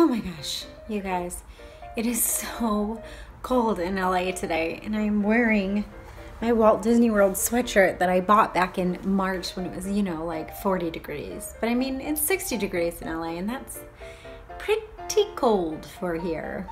Oh my gosh, you guys, it is so cold in LA today, and I'm wearing my Walt Disney World sweatshirt that I bought back in March when it was, like 40 degrees. But I mean, it's 60 degrees in LA, and that's pretty cold for here.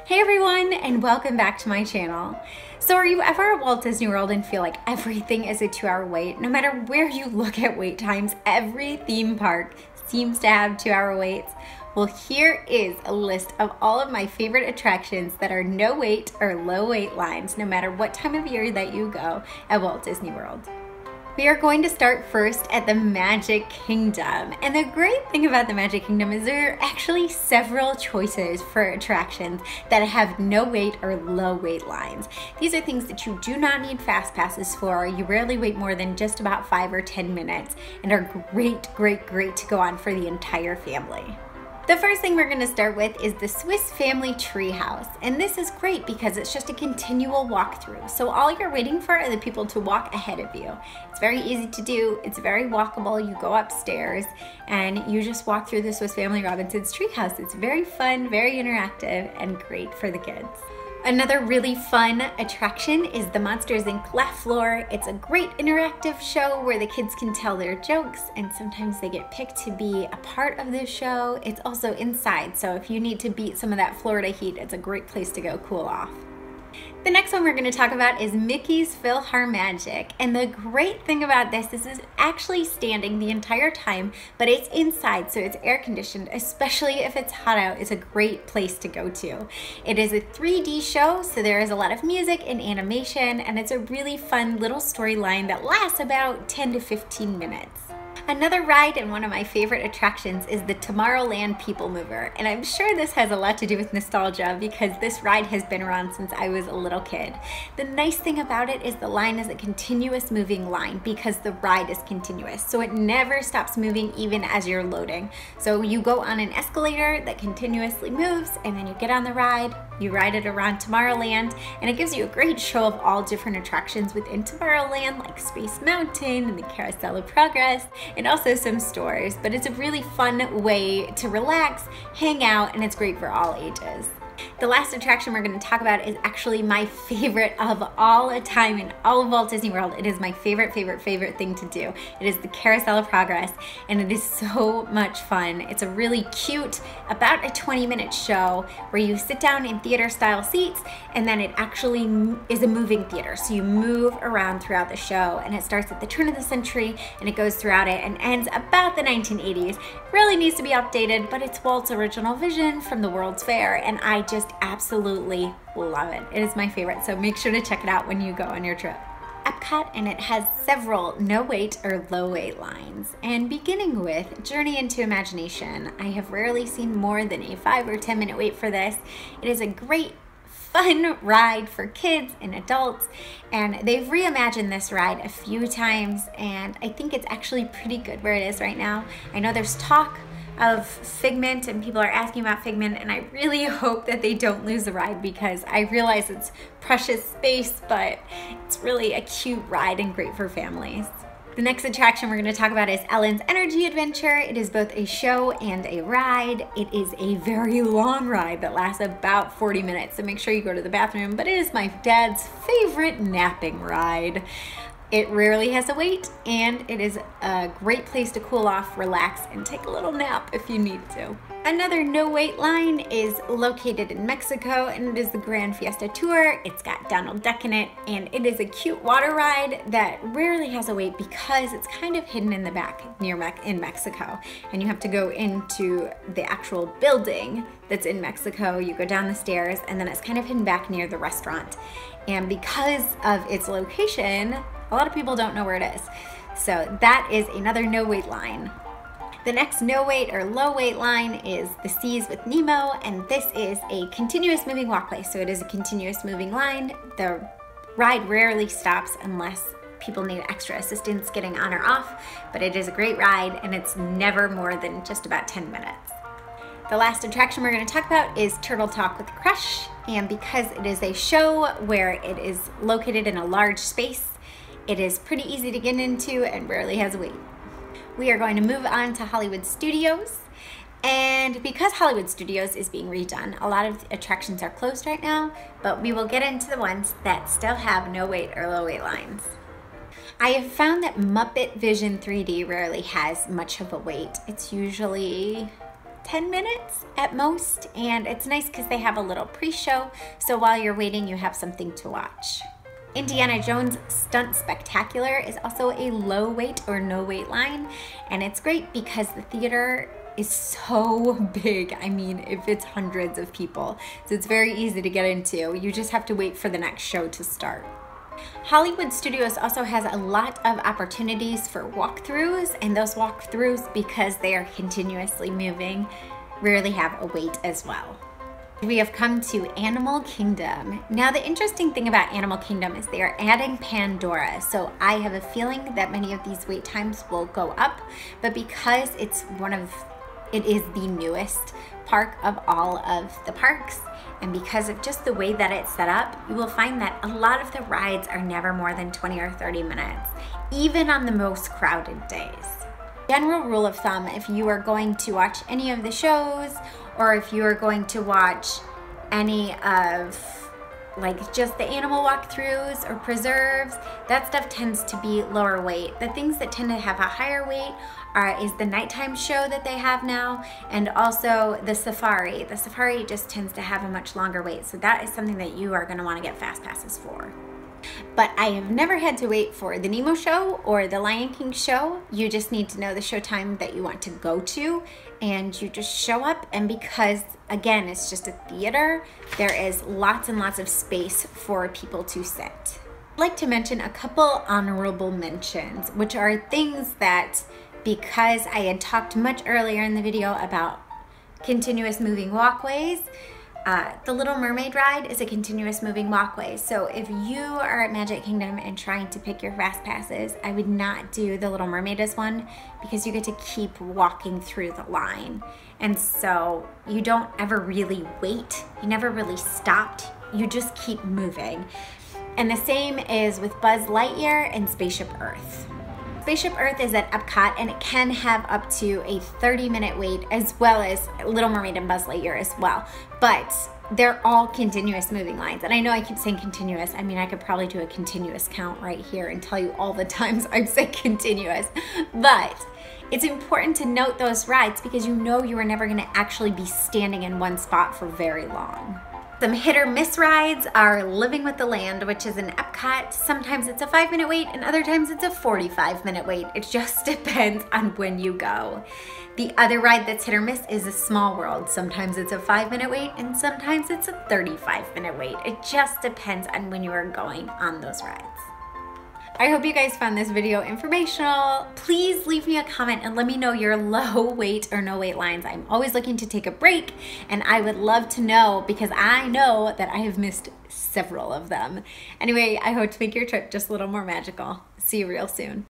Hey everyone, and welcome back to my channel. So are you ever at Walt Disney World and feel like everything is a 2-hour wait? No matter where you look at wait times, every theme park seems to have 2-hour waits. Well, here is a list of all of my favorite attractions that are no wait or low wait lines, no matter what time of year that you go at Walt Disney World. We are going to start first at the Magic Kingdom. And the great thing about the Magic Kingdom is there are actually several choices for attractions that have no wait or low wait lines. These are things that you do not need fast passes for. You rarely wait more than just about 5 or 10 minutes and are great to go on for the entire family. The first thing we're going to start with is the Swiss Family Treehouse, and this is great because it's just a continual walkthrough. So all you're waiting for are the people to walk ahead of you. It's very easy to do, it's very walkable. You go upstairs and you just walk through the Swiss Family Robinson's treehouse. It's very fun, very interactive, and great for the kids. Another really fun attraction is the Monsters, Inc. Laugh Floor. It's a great interactive show where the kids can tell their jokes, and sometimes they get picked to be a part of the show. It's also inside, so if you need to beat some of that Florida heat, it's a great place to go cool off. The next one we're going to talk about is Mickey's PhilharMagic, and the great thing about this is it's actually standing the entire time, but it's inside, so it's air conditioned. Especially if it's hot out, it's a great place to go to. It is a 3D show, so there is a lot of music and animation, and it's a really fun little storyline that lasts about 10 to 15 minutes. Another ride and one of my favorite attractions is the Tomorrowland People Mover, and I'm sure this has a lot to do with nostalgia because this ride has been around since I was a little kid. The nice thing about it is the line is a continuous moving line because the ride is continuous, so it never stops moving even as you're loading. So you go on an escalator that continuously moves, and then you get on the ride, you ride it around Tomorrowland, and it gives you a great show of all different attractions within Tomorrowland, like Space Mountain and the Carousel of Progress, and also some stores. But it's a really fun way to relax, hang out, and it's great for all ages. The last attraction we're going to talk about is actually my favorite of all time in all of Walt Disney World. It is my favorite thing to do. It is the Carousel of Progress, and it is so much fun. It's a really cute, about a 20-minute show where you sit down in theater-style seats, and then it actually is a moving theater. So you move around throughout the show, and it starts at the turn of the century, and it goes throughout it, and ends about the 1980s. Really needs to be updated, but it's Walt's original vision from the World's Fair, and I just absolutely love it. It is my favorite, so make sure to check it out when you go on your trip. Epcot, and it has several no wait or low wait lines, and beginning with Journey into Imagination. I have rarely seen more than a 5 or 10 minute wait for this. It is a great fun ride for kids and adults, and they've reimagined this ride a few times, and I think it's actually pretty good where it is right now. I know there's talk of Figment, and people are asking about Figment, and I really hope that they don't lose the ride because I realize it's precious space, but it's really a cute ride and great for families. The next attraction we're going to talk about is Ellen's Energy Adventure. It is both a show and a ride. It is a very long ride that lasts about 40 minutes, so make sure you go to the bathroom, but it is my dad's favorite napping ride. It rarely has a wait, and it is a great place to cool off, relax, and take a little nap if you need to. Another no wait line is located in Mexico, and it is the Grand Fiesta Tour. It's got Donald Duck in it, and it is a cute water ride that rarely has a wait because it's kind of hidden in the back in Mexico, and you have to go into the actual building that's in Mexico. You go down the stairs, and then it's kind of hidden back near the restaurant. And because of its location, a lot of people don't know where it is. So that is another no wait line. The next no wait or low wait line is the Seas with Nemo, and this is a continuous moving walkway. So it is a continuous moving line. The ride rarely stops unless people need extra assistance getting on or off, but it is a great ride, and it's never more than just about 10 minutes. The last attraction we're going to talk about is Turtle Talk with Crush, and because it is a show where it is located in a large space, it is pretty easy to get into and rarely has a wait. We are going to move on to Hollywood Studios, And because Hollywood Studios is being redone, a lot of attractions are closed right now, but we will get into the ones that still have no wait or low wait lines. I have found that Muppet Vision 3D rarely has much of a wait. It's usually 10 minutes at most, and it's nice because they have a little pre-show, so while you're waiting you have something to watch. Indiana Jones Stunt Spectacular is also a low wait or no wait line, and it's great because the theater is so big. I mean, if it's hundreds of people, so it's very easy to get into. You just have to wait for the next show to start. Hollywood Studios also has a lot of opportunities for walkthroughs, and those walkthroughs, because they are continuously moving, rarely have a wait as well. We have come to Animal Kingdom. Now, the interesting thing about Animal Kingdom is they are adding Pandora, so I have a feeling that many of these wait times will go up, but because it is the newest park of all of the parks, and because of just the way that it's set up, you will find that a lot of the rides are never more than 20 or 30 minutes, even on the most crowded days. General rule of thumb, if you are going to watch any of the shows, or if you are going to watch any of like just the animal walkthroughs or preserves, that stuff tends to be lower wait. The things that tend to have a higher wait is the nighttime show that they have now, and also the safari. The safari just tends to have a much longer wait, so that is something that you are going to want to get fast passes for. But I have never had to wait for the Nemo show or the Lion King show. You just need to know the show time that you want to go to, and you just show up, and because again it's just a theater, there is lots and lots of space for people to sit. I'd like to mention a couple honorable mentions, which are things that, because I had talked much earlier in the video about continuous moving walkways, the Little Mermaid ride is a continuous moving walkway. So if you are at Magic Kingdom and trying to pick your fast passes, I would not do the Little Mermaid as one, because you get to keep walking through the line. And so you don't ever really wait. You never really stopped. You just keep moving. And the same is with Buzz Lightyear and Spaceship Earth. Spaceship Earth is at Epcot, and it can have up to a 30-minute wait, as well as Little Mermaid and Buzz Lightyear as well. But they're all continuous moving lines. And I know I keep saying continuous. I mean, I could probably do a continuous count right here and tell you all the times I've said continuous. But it's important to note those rides, because you know you are never going to actually be standing in one spot for very long. Some hit or miss rides are Living with the Land, which is in Epcot. Sometimes it's a 5-minute wait, and other times it's a 45-minute wait. It just depends on when you go. The other ride that's hit or miss is a Small World. Sometimes it's a 5-minute wait, and sometimes it's a 35-minute wait. It just depends on when you are going on those rides. I hope you guys found this video informational. Please leave me a comment and let me know your low wait or no wait lines. I'm always looking to take a break, and I would love to know, because I know that I have missed several of them. Anyway, I hope to make your trip just a little more magical. See you real soon.